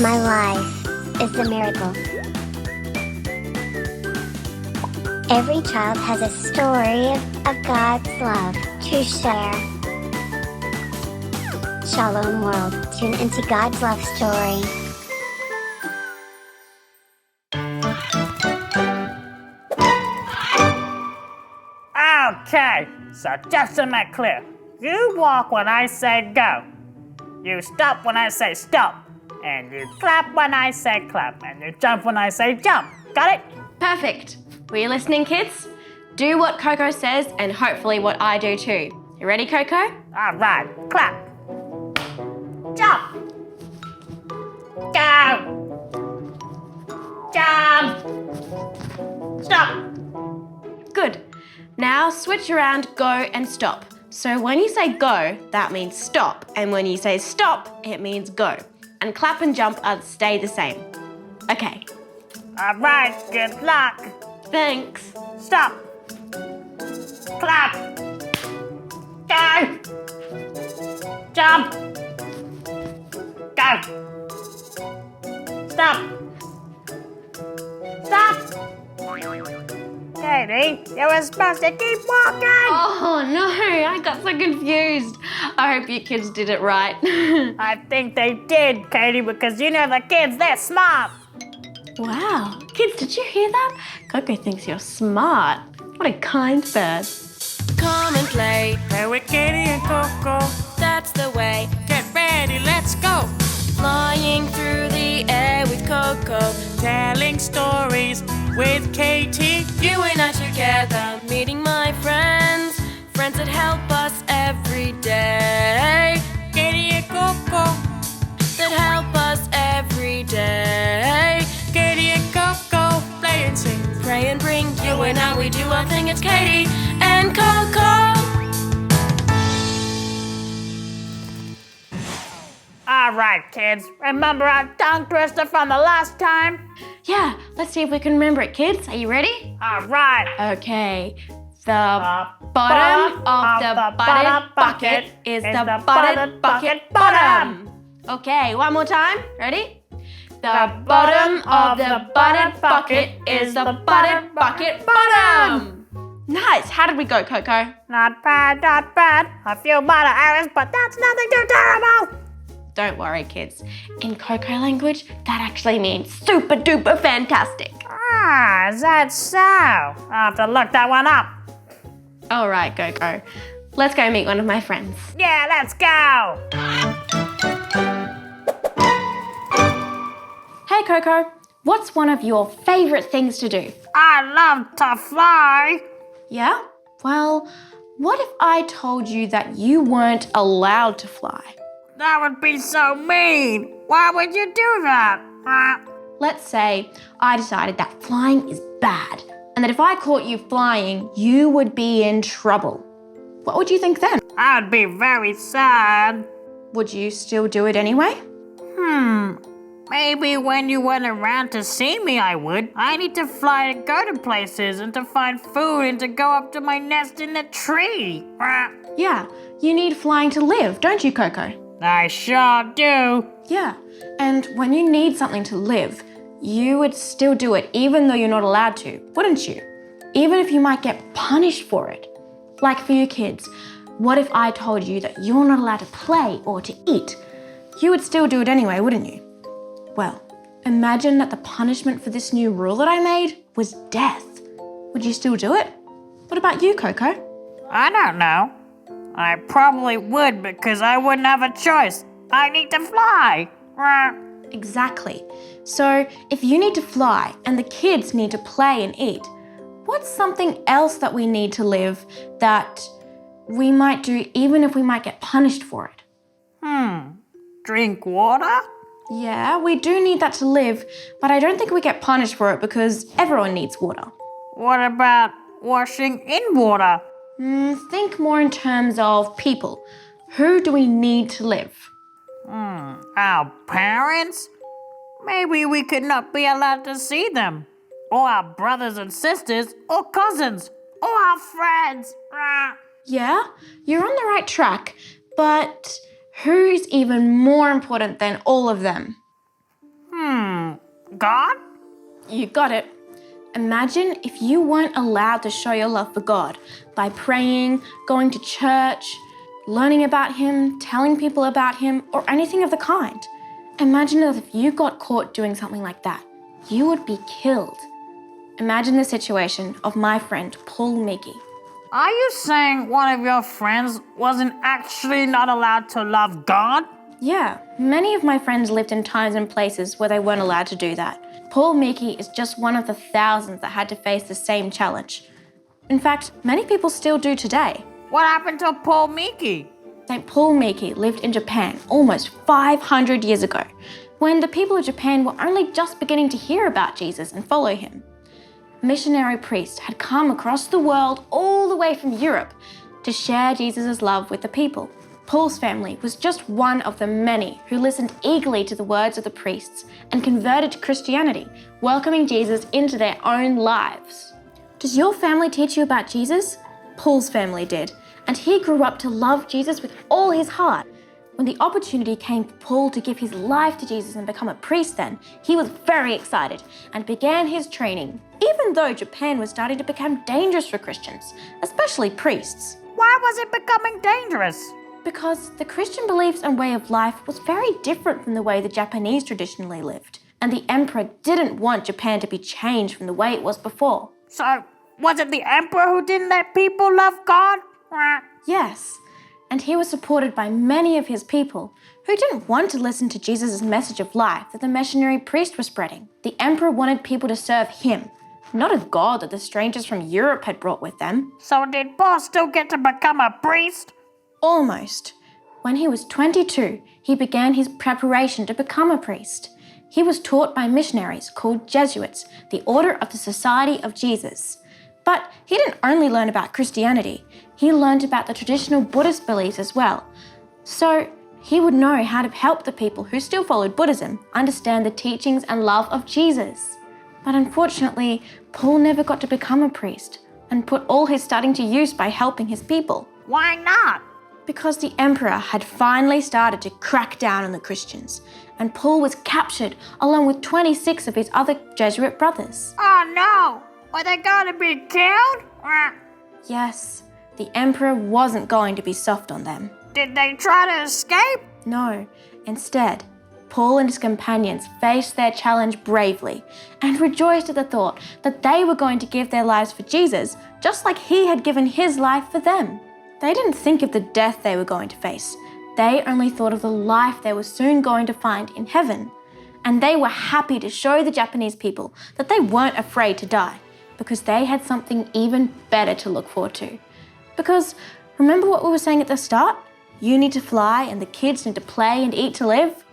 my life is the miracle. Every child has a story of God's love to share. Shalom world, tune into God's love story. Okay, so just to make clear, you walk when I say go. You stop when I say stop. And you clap when I say clap. And you jump when I say jump. Got it? Perfect. Were you listening, kids? Do what Koco says and hopefully what I do too. You ready, Koco? All right, clap. Jump. Go. Jump. Stop. Good. Now switch around, go and stop. So when you say go, that means stop. And when you say stop, it means go. And clap and jump stay the same. Okay. All right, good luck. Thanks. Stop. Clap. Go. Jump. Go. Stop. Stop. Katie, you were supposed to keep walking. Oh no, I got so confused. I hope you kids did it right. I think they did, Katie, because you know the kids, they're smart. Wow. Kids, did you hear that? Koco thinks you're smart. What a kind bird. Come and play, Play with Katie and Koco. that's the way. Get ready, let's go. Flying through the air with Koco. Telling stories with Katie. You and I together, meeting my friends. Friends that help us every day. Katie and Koco. That help us every day. Katie and Koco. Play and sing. Pray and bring you and I, we do our thing. It's Katie and Koco. All right, kids. Remember our tongue twister from the last time? Yeah, let's see if we can remember it, kids. Are you ready? All right. Okay. The bottom of the butted bucket is the butted bucket bottom. Okay, one more time. Ready? The bottom of the butted bucket is the butted bucket bottom. Nice. How did we go, Koco? Not bad, not bad. A few butter errors, but that's nothing too terrible. Don't worry, kids. In Koco language, that actually means super duper fantastic. Ah, is that so? I'll have to look that one up. All right, Koco. Let's go meet one of my friends. Yeah, let's go. Hey, Koco. What's one of your favorite things to do? I love to fly. Yeah? Well, what if I told you that you weren't allowed to fly? That would be so mean. Why would you do that? Let's say I decided that flying is bad and that if I caught you flying, you would be in trouble. What would you think then? I'd be very sad. Would you still do it anyway? Maybe when you went around to see me, I would. I need to fly to go to places and to find food and to go up to my nest in the tree. Yeah, you need flying to live, don't you, Koco? I sure do. Yeah, and when you need something to live, you would still do it even though you're not allowed to, wouldn't you? Even if you might get punished for it. Like for you kids, what if I told you that you're not allowed to play or to eat? You would still do it anyway, wouldn't you? Well, imagine that the punishment for this new rule that I made was death. Would you still do it? What about you, Koco? I don't know. I probably would because I wouldn't have a choice. I need to fly. Exactly. So if you need to fly and the kids need to play and eat, what's something else that we need to live that we might do even if we might get punished for it? Drink water? Yeah, we do need that to live, but I don't think we get punished for it because everyone needs water. What about washing in water? Think more in terms of people. Who do we need to live? Our parents? Maybe we could not be allowed to see them. Or our brothers and sisters, or cousins, or our friends. Yeah, you're on the right track, but who's even more important than all of them? God? You got it. Imagine if you weren't allowed to show your love for God by praying, going to church, learning about Him, telling people about Him, or anything of the kind. Imagine that if you got caught doing something like that, you would be killed. Imagine the situation of my friend Paul Miki. Are you saying one of your friends wasn't actually not allowed to love God? Yeah, many of my friends lived in times and places where they weren't allowed to do that. Paul Miki is just one of the thousands that had to face the same challenge. In fact, many people still do today. What happened to Paul Miki? St. Paul Miki lived in Japan almost 500 years ago, when the people of Japan were only just beginning to hear about Jesus and follow him. A missionary priest had come across the world all the way from Europe to share Jesus' love with the people. Paul's family was just one of the many who listened eagerly to the words of the priests and converted to Christianity, welcoming Jesus into their own lives. Does your family teach you about Jesus? Paul's family did, and he grew up to love Jesus with all his heart. When the opportunity came for Paul to give his life to Jesus and become a priest then, he was very excited and began his training, even though Japan was starting to become dangerous for Christians, especially priests. Why was it becoming dangerous? Because the Christian beliefs and way of life was very different from the way the Japanese traditionally lived, and the emperor didn't want Japan to be changed from the way it was before. So, was it the emperor who didn't let people love God? Yes, and he was supported by many of his people who didn't want to listen to Jesus' message of life that the missionary priest was spreading. The emperor wanted people to serve him, not a God that the strangers from Europe had brought with them. So did Paul still get to become a priest? Almost. When he was 22, he began his preparation to become a priest. He was taught by missionaries called Jesuits, the Order of the Society of Jesus. But he didn't only learn about Christianity, he learned about the traditional Buddhist beliefs as well. So he would know how to help the people who still followed Buddhism understand the teachings and love of Jesus. But unfortunately, Paul never got to become a priest and put all his studying to use by helping his people. Why not? Because the emperor had finally started to crack down on the Christians, and Paul was captured along with 26 of his other Jesuit brothers. Oh no! Were they going to be killed? Yes, the emperor wasn't going to be soft on them. Did they try to escape? No, instead, Paul and his companions faced their challenge bravely and rejoiced at the thought that they were going to give their lives for Jesus, just like he had given his life for them. They didn't think of the death they were going to face. They only thought of the life they were soon going to find in heaven. And they were happy to show the Japanese people that they weren't afraid to die, because they had something even better to look forward to. Because remember what we were saying at the start? You need to fly and the kids need to play and eat to live?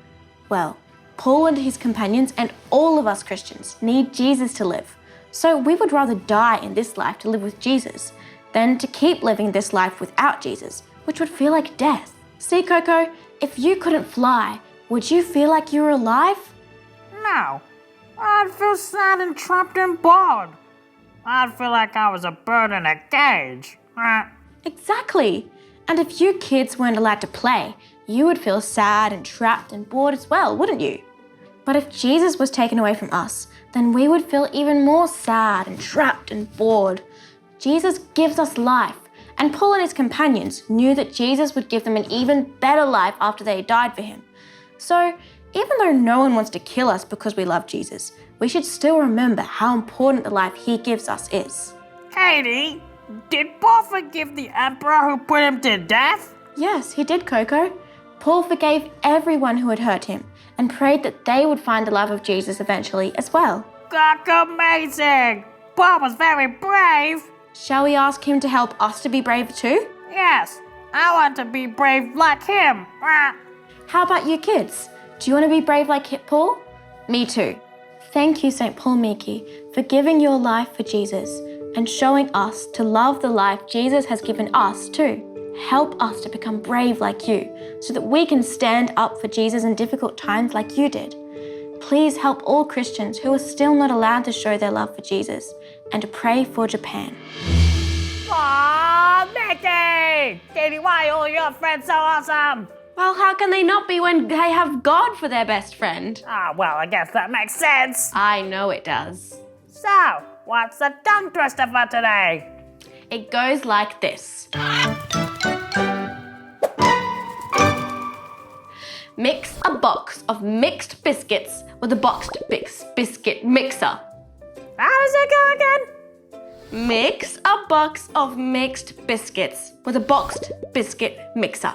Well, Paul and his companions and all of us Christians need Jesus to live. So we would rather die in this life to live with Jesus than to keep living this life without Jesus, which would feel like death. See, Koco, if you couldn't fly, would you feel like you were alive? No. I'd feel sad and trapped and bored. I'd feel like I was a bird in a cage. Exactly. And if you kids weren't allowed to play, you would feel sad and trapped and bored as well, wouldn't you? But if Jesus was taken away from us, then we would feel even more sad and trapped and bored. Jesus gives us life, and Paul and his companions knew that Jesus would give them an even better life after they died for him. So, even though no one wants to kill us because we love Jesus, we should still remember how important the life he gives us is. Katie, did Paul forgive the emperor who put him to death? Yes, he did, Koco. Paul forgave everyone who had hurt him and prayed that they would find the love of Jesus eventually as well. That's amazing! Paul was very brave. Shall we ask him to help us to be brave too? Yes, I want to be brave like him. How about you kids? Do you want to be brave like Paul? Me too. Thank you, St. Paul Miki, for giving your life for Jesus and showing us to love the life Jesus has given us too. Help us to become brave like you so that we can stand up for Jesus in difficult times like you did. Please help all Christians who are still not allowed to show their love for Jesus and to pray for Japan. Aww, Miki! Katie, why are all your friends so awesome? Well, how can they not be when they have God for their best friend? Ah, well, I guess that makes sense. I know it does. So, what's the tongue twister for today? It goes like this. Mix a box of mixed biscuits with a boxed biscuit mixer. How does it go again? Mix a box of mixed biscuits with a boxed biscuit mixer.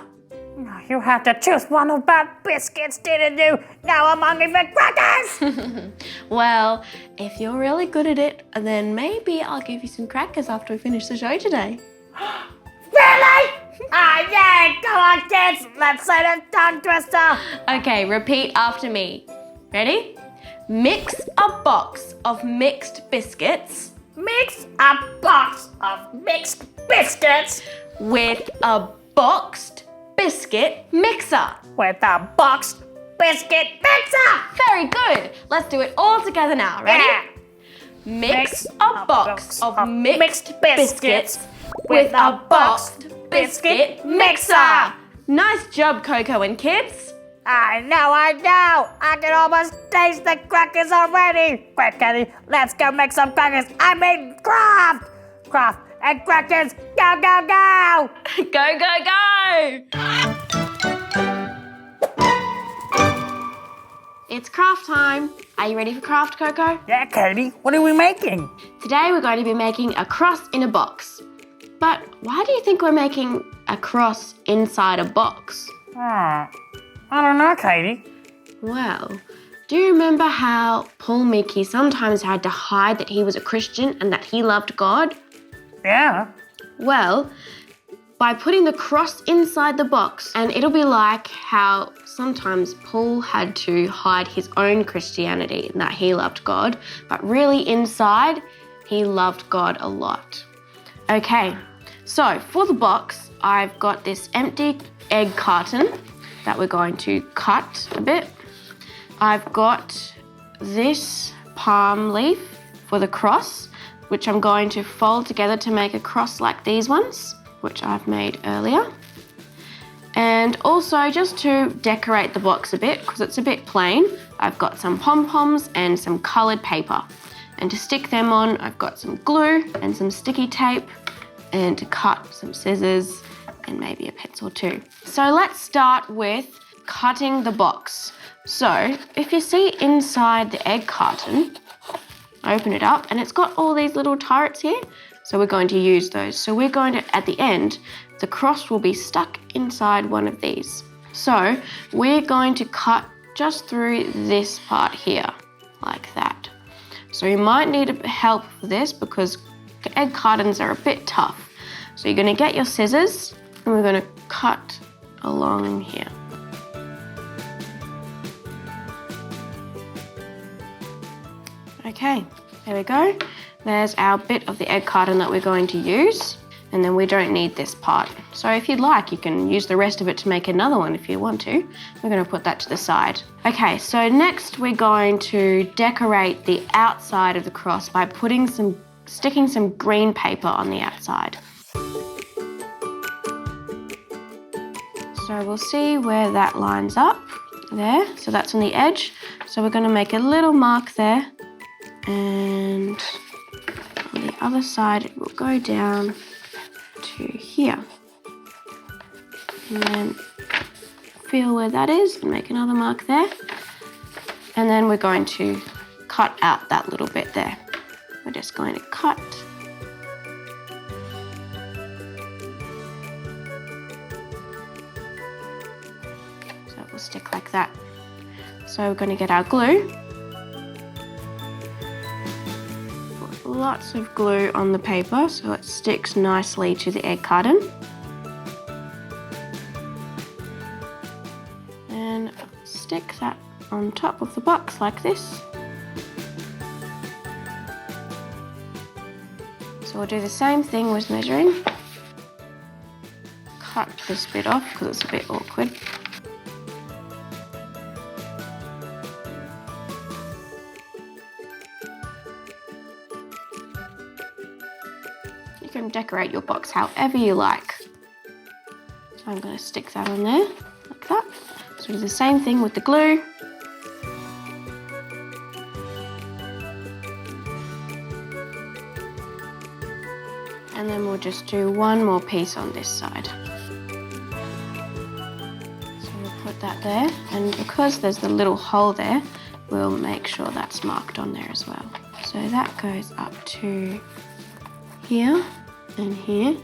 You had to choose one about biscuits, didn't you? Now I'm hungry for crackers! Well, if you're really good at it, then maybe I'll give you some crackers after we finish the show today. Really? Ah, yeah! Come on, kids! Let's say the tongue twister! Okay, repeat after me. Ready? Mix a box of mixed biscuits Mix a box of mixed biscuits with a boxed biscuit mixer. with a boxed biscuit mixer! Very good. Let's do it all together now. Ready? Yeah. Mix a box of mixed biscuits with a boxed biscuit mixer. Nice job, Coco and kids. I know. I can almost taste the crackers already. Quick, Katie, let's go make some crackers. I mean, craft! Craft and crackers, go, go, go! Go, go, go! It's craft time. Are you ready for craft, Coco? Yeah, Katie, what are we making? Today we're going to be making a cross in a box. But why do you think we're making a cross inside a box? I don't know, Katie. Well, do you remember how Paul Miki sometimes had to hide that he was a Christian and that he loved God? Yeah. Well, by putting the cross inside the box, and it'll be like how sometimes Paul had to hide his own Christianity and that he loved God, but really inside, he loved God a lot. Okay, so for the box, I've got this empty egg carton that we're going to cut a bit. I've got this palm leaf for the cross, which I'm going to fold together to make a cross like these ones, which I've made earlier. And also just to decorate the box a bit, because it's a bit plain, I've got some pom-poms and some coloured paper. And to stick them on, I've got some glue and some sticky tape, and to cut, some scissors and maybe a pencil too. So let's start with cutting the box. So if you see inside the egg carton, open it up and it's got all these little turrets here. So we're going to use those. So we're going to, at the end, the cross will be stuck inside one of these. So we're going to cut just through this part here, like that. So you might need help for this because egg cartons are a bit tough. So you're going to get your scissors and we're going to cut along here. Okay, there we go. There's our bit of the egg carton that we're going to use, and then we don't need this part. So if you'd like, you can use the rest of it to make another one if you want to. We're going to put that to the side. Okay, so next we're going to decorate the outside of the cross by sticking some green paper on the outside. So we'll see where that lines up there. So that's on the edge. So we're going to make a little mark there, and on the other side it will go down to here. And then feel where that is and make another mark there. And then we're going to cut out that little bit there. We're just going to cut. So it will stick like that. So we're going to get our glue. Put lots of glue on the paper so it sticks nicely to the egg carton. And stick that on top of the box like this. So we'll do the same thing with measuring. Cut this bit off because it's a bit awkward. You can decorate your box however you like. So I'm going to stick that on there like like that. So do the same thing with the glue. And then we'll just do one more piece on this side. So we'll put that there, and because there's the little hole there, we'll make sure that's marked on there as well. So that goes up to here and here.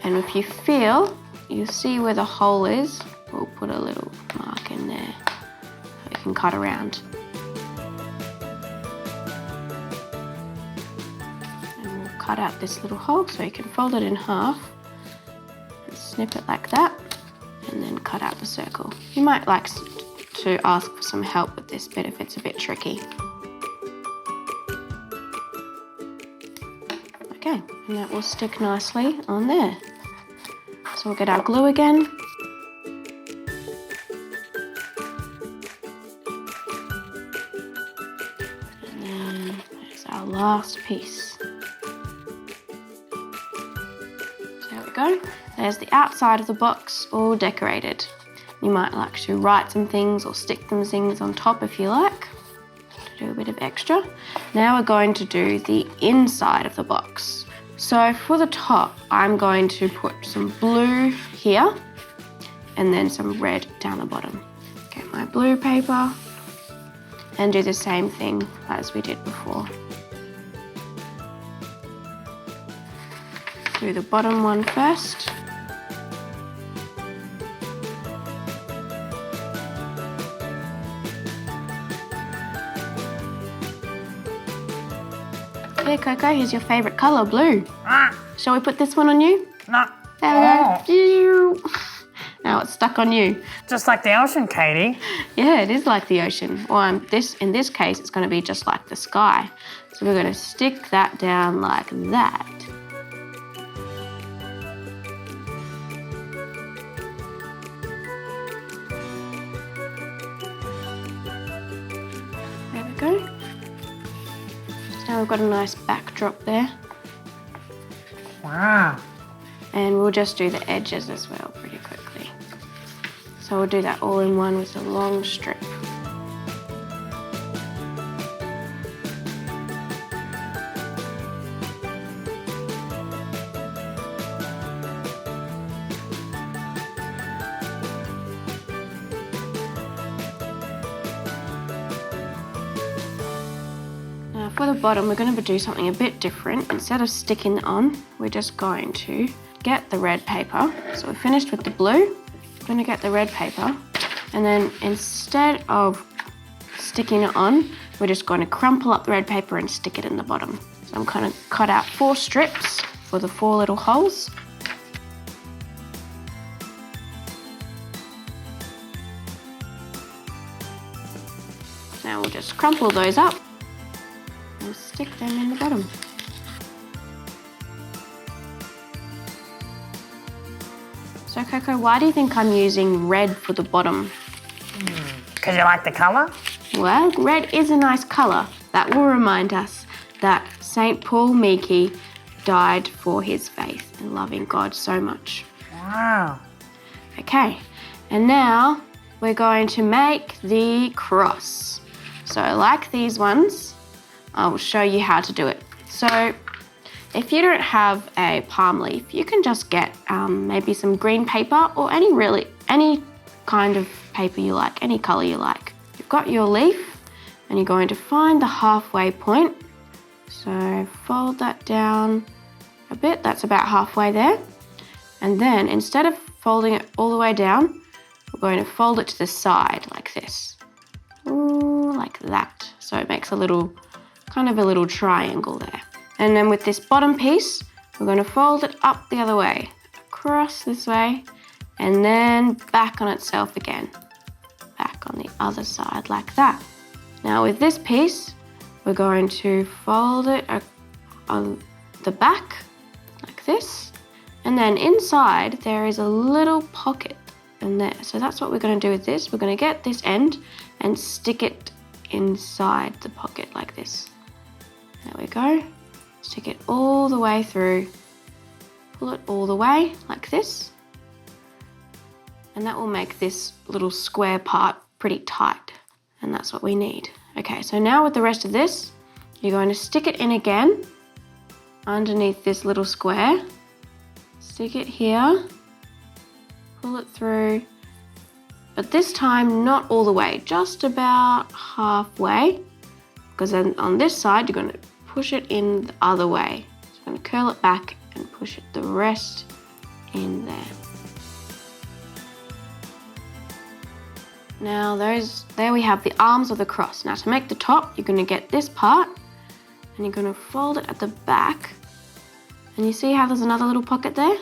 And if you feel, you'll see where the hole is, we'll put a little mark in there so we can cut around. And we'll cut out this little hole so you can fold it in half and snip it like that, and then cut out the circle. You might like to ask for some help with this bit if it's a bit tricky. Okay, and that will stick nicely on there. So we'll get our glue again. And then there's our last piece. So there we go. There's the outside of the box all decorated. You might like to write some things or stick some things on top if you like, to do a bit of extra. Now we're going to do the inside of the box. So for the top, I'm going to put some blue here and then some red down the bottom. Get my blue paper and do the same thing as we did before. Do the bottom one first. Here, Koco, here's your favourite colour, blue. Shall we put this one on you? No. Hello. Now it's stuck on you. Just like the ocean, Katie. Yeah, it is like the ocean. Or in this case, it's going to be just like the sky. So we're going to stick that down like that. There we go. Now we've got a nice backdrop there. Wow. And we'll just do the edges as well pretty quickly. So we'll do that all in one with a long strip. Now for the bottom, we're going to do something a bit different. Instead of sticking it on, we're just going to get the red paper. So we're finished with the blue. I'm going to get the red paper, and then instead of sticking it on, we're just going to crumple up the red paper and stick it in the bottom. So I'm going to cut out 4 strips for the 4 little holes. Now we'll just crumple those up and stick them in the bottom. So Koco, why do you think I'm using red for the bottom? Because you like the colour? Well, red is a nice colour. That will remind us that St. Paul Miki died for his faith and loving God so much. Wow. Okay, and now we're going to make the cross. So like these ones, I will show you how to do it. So if you don't have a palm leaf, you can just get maybe some green paper or any kind of paper you like, any colour you like. You've got your leaf and you're going to find the halfway point. So fold that down a bit, that's about halfway there. And then instead of folding it all the way down, we're going to fold it to the side like this. Ooh, like that. So it makes a little triangle there. And then with this bottom piece, we're going to fold it up the other way, across this way, and then back on itself again. Back on the other side like that. Now with this piece, we're going to fold it on the back like this. And then inside there is a little pocket in there. So that's what we're going to do with this. We're going to get this end and stick it inside the pocket like this. There we go. Stick it all the way through. Pull it all the way like this. And that will make this little square part pretty tight. And that's what we need. Okay, so now with the rest of this, you're going to stick it in again underneath this little square. Stick it here, pull it through, but this time not all the way, just about halfway, because then on this side you're going to push it in the other way. So I'm going to curl it back and push it the rest in there. Now there we have the arms of the cross. Now to make the top, you're going to get this part and you're going to fold it at the back. And you see how there's another little pocket there?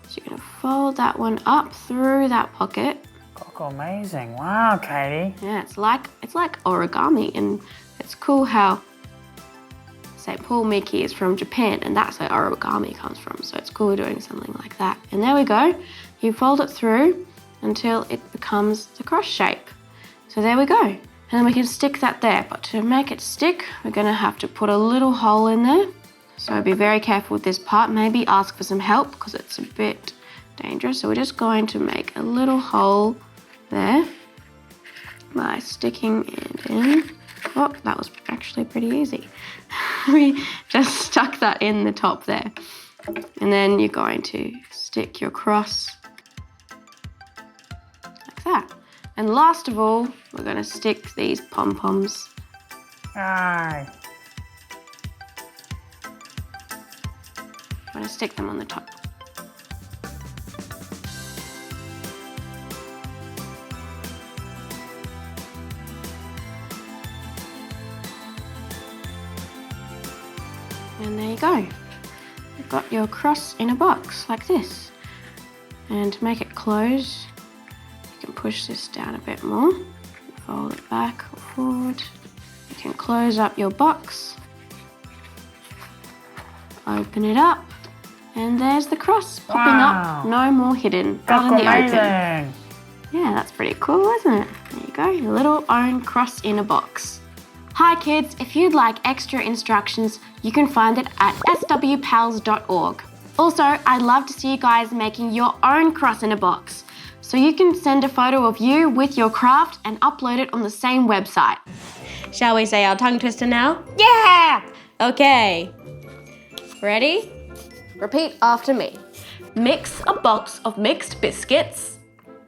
So you're going to fold that one up through that pocket. Koco, amazing. Wow, Katie. Yeah, it's like origami, and it's cool how St. Paul Miki is from Japan, and that's where origami comes from. So it's cool doing something like that. And there we go. You fold it through until it becomes the cross shape. So there we go. And then we can stick that there. But to make it stick, we're going to have to put a little hole in there. So be very careful with this part. Maybe ask for some help because it's a bit dangerous. So we're just going to make a little hole there by sticking it in. Oh, that was actually pretty easy. We just stuck that in the top there. And then you're going to stick your cross like that. And last of all, we're going to stick these pom-poms. Aye. I'm going to stick them on the top. And there you go. You've got your cross in a box like this. And to make it close, you can push this down a bit more. Fold it back or forward. You can close up your box. Open it up. And there's the cross popping up. No more hidden. Out in the open. Yeah, that's pretty cool, isn't it? There you go. Your little own cross in a box. Hi kids, if you'd like extra instructions, you can find it at swpals.org. Also, I'd love to see you guys making your own cross in a box. So you can send a photo of you with your craft and upload it on the same website. Shall we say our tongue twister now? Yeah! Okay. Ready? Repeat after me. Mix a box of mixed biscuits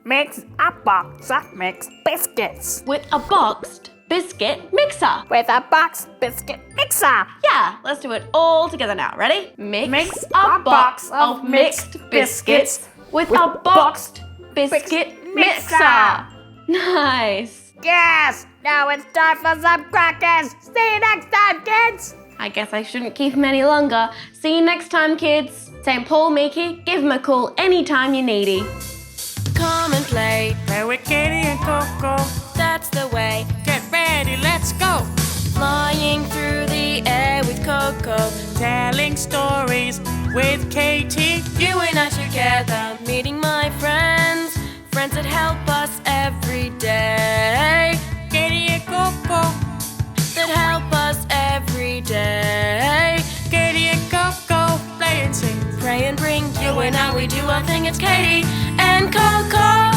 Mix a box of mixed biscuits with a boxed biscuit mixer. with a box biscuit mixer. Yeah, let's do it all together now. Ready? Mix a box of mixed biscuits with a boxed biscuit mixer. Nice. Yes! Now it's time for some crackers. See you next time, kids! I guess I shouldn't keep them any longer. See you next time, kids. St. Paul Miki, give them a call anytime you're needy. Come and play, Play with Katie and Koco. that's the way. Get ready, let's go! Flying through the air with Koco. Telling stories with Katie. You and I together, meeting my friends. Friends that help us every day. Katie and Koco. That help us every day. Katie and Koco. Play and sing. Pray and bring you and I, we do our thing. It's Katie and Koco.